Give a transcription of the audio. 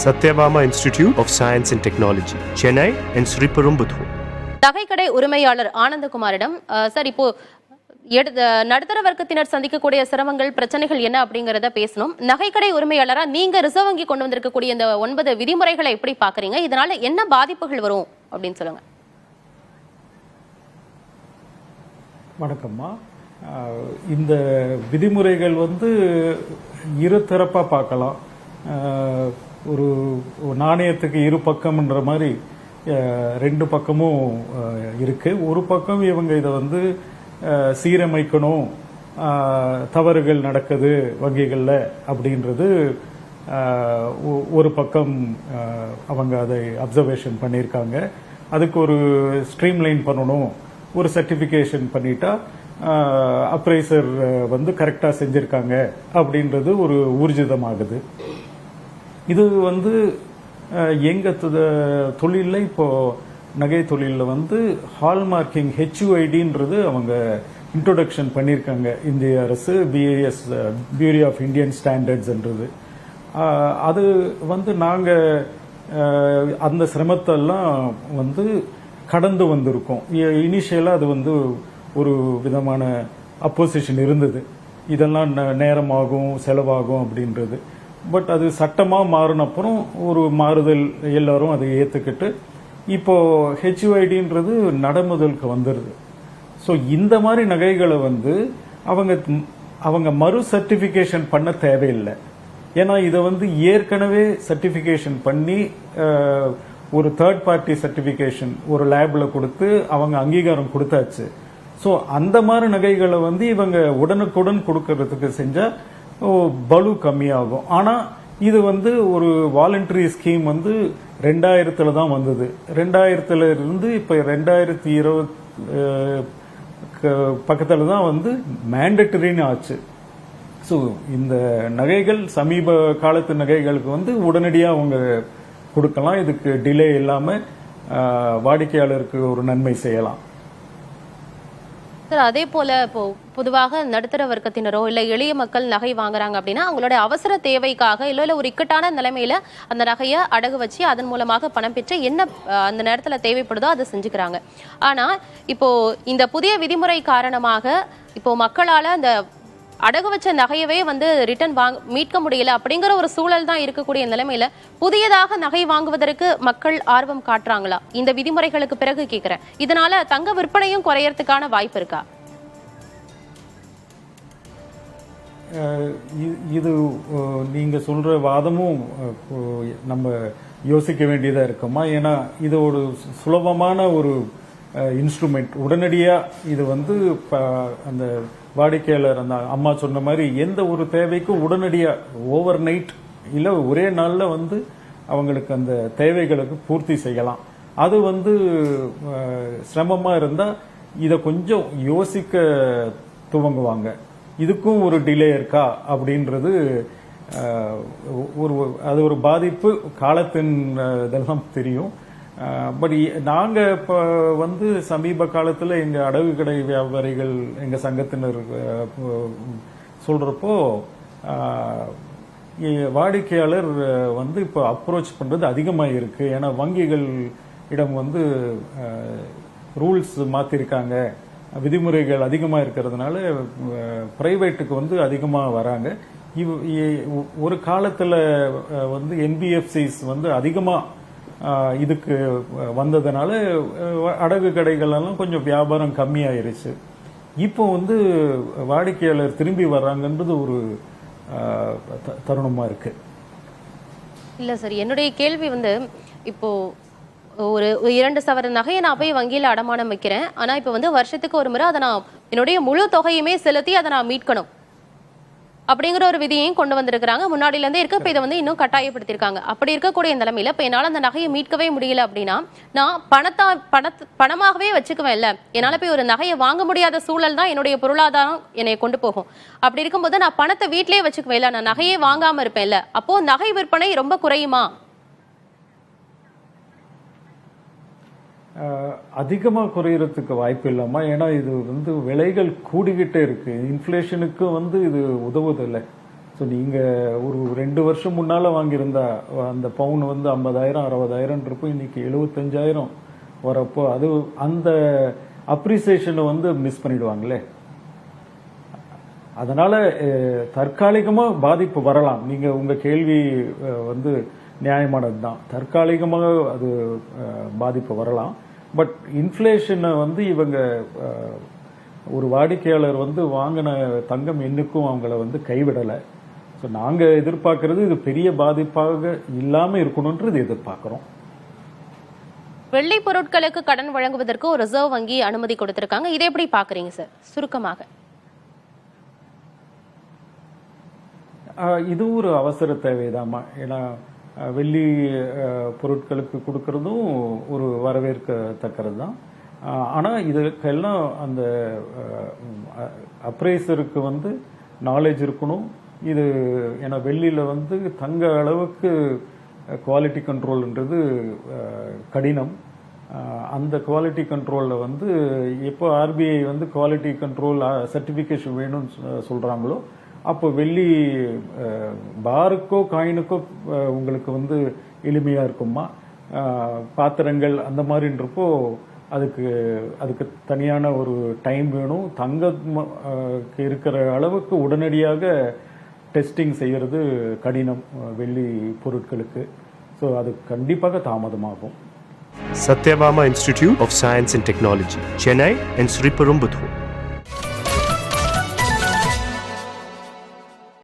Satyabama Institute of Science and Technology, Chennai and Sriperumbudur. நகைக்கடை உரிமையாளர் ஆனந்தகுமாரிடம் sir இப்போ நடுத்தர வர்க்கத்தினர் சந்திக்கக்கூடிய சிரமங்கள் பிரச்சனைகள் என்ன அப்படிங்கறத பேசணும். நகைக்கடை உரிமையாளரா நீங்க ரிசர்வ் வங்கி கொண்டு வந்திருக்கக்கூடிய இந்த 9 விதிமுறைகளை எப்படி பாக்குறீங்க? இதனால என்ன பாதிப்புகள் வரும் அப்படின்னு சொல்லுங்க. வணக்கம்மா. இந்த விதிமுறைகள் இருதரப்பா பார்க்கலாம். ஒரு நாணயத்துக்கு இரு பக்கம்ன்ற மாதிரி ரெண்டு பக்கமும் இருக்கு. ஒரு பக்கம் இவங்க இதை சீரமைக்கணும், தவறுகள் நடக்குது வங்கிகளில் அப்படின்றது ஒரு பக்கம் அவங்க அதை அப்சர்வேஷன் பண்ணியிருக்காங்க. அதுக்கு ஒரு ஸ்ட்ரீம்லைன் பண்ணணும், ஒரு சர்டிஃபிகேஷன் பண்ணிட்டா அப்ரைசர் கரெக்டாக செஞ்சிருக்காங்க அப்படின்றது ஒரு ஊர்ஜிதமாகுது. இது எங்க தொழிலில் இப்போ நகை தொழிலில் ஹால்மார்க்கிங் HUIDன்றது அவங்க இன்ட்ரோடக்ஷன் பண்ணியிருக்காங்க. இந்திய அரசு BIS பியூரோ ஆஃப் இந்தியன் ஸ்டாண்டர்ட்ஸ்ன்றது. அது நாங்கள் அந்த சிரமத்தெல்லாம் கடந்து வந்திருக்கோம். இனிஷியலாக அது ஒரு விதமான அப்போசிஷன் இருந்தது, இதெல்லாம் நேரமாகும் செலவாகும் அப்படின்றது. பட் அது சட்டமாக மாறினப்புறம் ஒரு மாறுதல், எல்லாரும் அதை ஏற்றுக்கிட்டு இப்போ HUIDன்றது நடைமுதலுக்கு வந்துடுது. ஸோ இந்த மாதிரி நகைகளை அவங்க மறு சர்டிஃபிகேஷன் பண்ண தேவையில்லை. ஏன்னா இதை ஏற்கனவே சர்டிஃபிகேஷன் பண்ணி ஒரு தேர்ட் பார்ட்டி சர்டிஃபிகேஷன் ஒரு லேப்ல கொடுத்து அவங்க அங்கீகாரம் கொடுத்தாச்சு. ஸோ அந்த மாதிரி நகைகளை இவங்க உடனுக்குடன் கொடுக்கறதுக்கு செஞ்சா பலு கம்மியாகும். ஆனா இது ஒரு வாலண்டரி ஸ்கீம் 2000 தான் வந்தது. 2000 இருந்து இப்ப 2020 பக்கத்துல தான் மேண்டட்டரின்னு ஆச்சு. ஸோ இந்த நகைகள் சமீப காலத்து நகைகளுக்கு உடனடியாக அவங்க கொடுக்கலாம். இதுக்கு டிலே இல்லாம வாடிக்கையாளருக்கு ஒரு நன்மை செய்யலாம். சார், அதே போல இப்போ பொதுவாக நடுத்தர வர்க்கத்தினரோ இல்ல எளிய மக்கள் நகை வாங்குறாங்க அப்படின்னா அவங்களோட அவசர தேவைக்காக இல்ல ஒரு இக்கட்டான நிலைமையில அந்த நகையை அடகு வச்சு அதன் மூலமாக பணம் பெற்று என்ன அந்த நேரத்துல தேவைப்படுதோ அதை செஞ்சுக்கிறாங்க. ஆனா இப்போ இந்த புதிய விதிமுறை காரணமாக இப்போ மக்களால அந்த அடகு வச்ச நகையவே ரிட்டர்ன் மீட்க முடியல அப்படிங்கிற ஒரு சூழல் தான் இருக்கக்கூடிய நிலைமையில புதியதாக நகை வாங்குவதற்கு மக்கள் ஆர்வம் காட்டுறாங்களா? இந்த விதிமுறைகளுக்கு பிறகு கேட்கிறேன். இதனால தங்க விற்பனையும் குறையறதுக்கான வாய்ப்பு இருக்கா? இது நீங்க சொல்ற வாதமும் நம்ம யோசிக்க வேண்டியதா இருக்குமா? ஏன்னா இது ஒரு சுலபமான ஒரு இன்ஸ்ட்ருமெண்ட். உடனடியா இது அந்த வாடிக்கையாளர் அந்த அம்மா சொன்ன மாதிரி எந்த ஒரு தேவைக்கும் உடனடியா ஓவர் நைட் இல்ல ஒரே நாள்ல அவங்களுக்கு அந்த தேவைகளுக்கு பூர்த்தி செய்யலாம். அது சிரமமா இருந்தா இத கொஞ்சம் யோசிக்க துவங்குவாங்க. இதுக்கும் ஒரு டிலே இருக்கா அப்படின்றது அது ஒரு பாதிப்பு காலத்தின் இதெல்லாம் தெரியும். பட் நாங்க இப்ப சமீப காலத்துல எங்க அடகு கடை வியாபாரிகள் எங்க சங்கத்தினர் சொல்றப்போ வாடிக்கையாளர் இப்ப அப்ரோச் பண்றது அதிகமா இருக்கு. ஏன்னா வங்கிகள் இடம் ரூல்ஸ் மாத்திருக்காங்க, விதிமுறைகள் அதிகமா இருக்கிறதுனால பிரைவேட்டுக்கு அதிகமா வராங்க. ஒரு காலத்துல NBFCs அதிகமா இதுக்கு வந்ததுனால அடகு கடைகள் எல்லாம் கொஞ்சம் வியாபாரம் கம்மியாயிருச்சு. இப்போ வாடிக்கையாளர் திரும்பி வர்றாங்கன்றது ஒரு தருணமா இருக்கு. இல்ல சார், என்னுடைய கேள்வி இப்போ ஒரு 2 சவரன் நகையை நான் போய் வங்கியில அடமானம் வைக்கிறேன். ஆனா இப்ப வருஷத்துக்கு ஒரு முறை அதை நான் என்னுடைய முழு தொகையுமே செலுத்தி அதை நான் மீட்கணும் அப்படிங்கிற ஒரு விதியையும் கொண்டு வந்திருக்காங்க. முன்னாடில இருந்தே இருக்கு. இப்ப இதை இன்னும் கட்டாயப்படுத்திருக்காங்க. அப்படி இருக்கக்கூடிய நிலைமையில இப்ப என்னால அந்த நகையை மீட்கவே முடியல அப்படின்னா நான் பணமாகவே வச்சுக்குவேன். இல்ல என்னால போய் ஒரு நகையை வாங்க முடியாத சூழல் தான் என்னுடைய பொருளாதாரம் என்னை கொண்டு போகும். அப்படி இருக்கும்போது நான் பணத்தை வீட்டிலேயே வச்சுக்குவேன். இல்ல நான் நகையே வாங்காம இருப்பேன். இல்ல அப்போ நகை விற்பனை ரொம்ப குறையுமா? அதிகமா குறையறதுக்கு வாய்ப்பு இல்லாம. ஏன்னா இது விலைகள் கூடிக்கிட்டே இருக்கு. இன்ஃபிளேஷனுக்கு இது உதவுதில்லை. ஸோ நீங்கள் ஒரு 2 வருஷம் முன்னால் வாங்கியிருந்தா அந்த பவுன் வந்து 50,000 60,000 இருக்கும், இன்னைக்கு 75,000 வரப்போ அது அந்த அப்ரிசியேஷனை வந்து மிஸ் பண்ணிடுவாங்களே. அதனால தற்காலிகமாக பாதிப்பு வரலாம். நீங்கள் உங்கள் கேள்வி வந்து நியாயமானது தான். தற்காலிகமாக அது பாதிப்பு வரலாம். பட் இன்ஃப்ளேஷனை வந்து இவங்க ஒரு வாடிக்கையாளர் வந்து வாங்கின தங்கம் எண்ணுக்கும் அவங்கள வந்து கைவிடலை. ஸோ நாங்கள் எதிர்பார்க்கறது இது பெரிய பாதிப்பாக இல்லாமல் இருக்கணுன்றது எதிர்பார்க்குறோம். வெள்ளி பொருட்களுக்கு கடன் வழங்குவதற்கு ஒரு ரிசர்வ் வங்கி அனுமதி கொடுத்திருக்காங்க. இதை எப்படி பாக்குறீங்க சார் சுருக்கமாக? இது ஒரு அவசர தேவைதாம்மா. ஏன்னா வெள்ளி பொருட்களுக்கு கொடுக்கறதும் ஒரு வரவேற்கத்தக்கிறது தான். ஆனால் இதுக்கெல்லாம் அந்த அப்ரைசருக்கு வந்து நாலேஜ் இருக்கணும். இது ஏன்னா வெள்ளியில் வந்து தங்க அளவுக்கு குவாலிட்டி கண்ட்ரோல்ன்றது கடினம். அந்த குவாலிட்டி கான்ட்ரோலில் வந்து எப்போ ஆர்பிஐ வந்து குவாலிட்டி கண்ட்ரோல் சர்டிஃபிகேஷன் வேணும்னு சொல்கிறாங்களோ அப்போ வெள்ளி பாருக்கோ காயினுக்கோ உங்களுக்கு வந்து எளிமையாக இருக்குமா. பாத்திரங்கள் அந்த மாதிரின்றப்போ அதுக்கு தனியான ஒரு டைம் வேணும். தங்கத்துக்கு இருக்கிற அளவுக்கு உடனடியாக டெஸ்டிங் செய்கிறது கடினம் வெள்ளி பொருட்களுக்கு. ஸோ அது கண்டிப்பாக தாமதமாகும். Satyabama Institute of Science and Technology, Chennai and Sriperumbudur.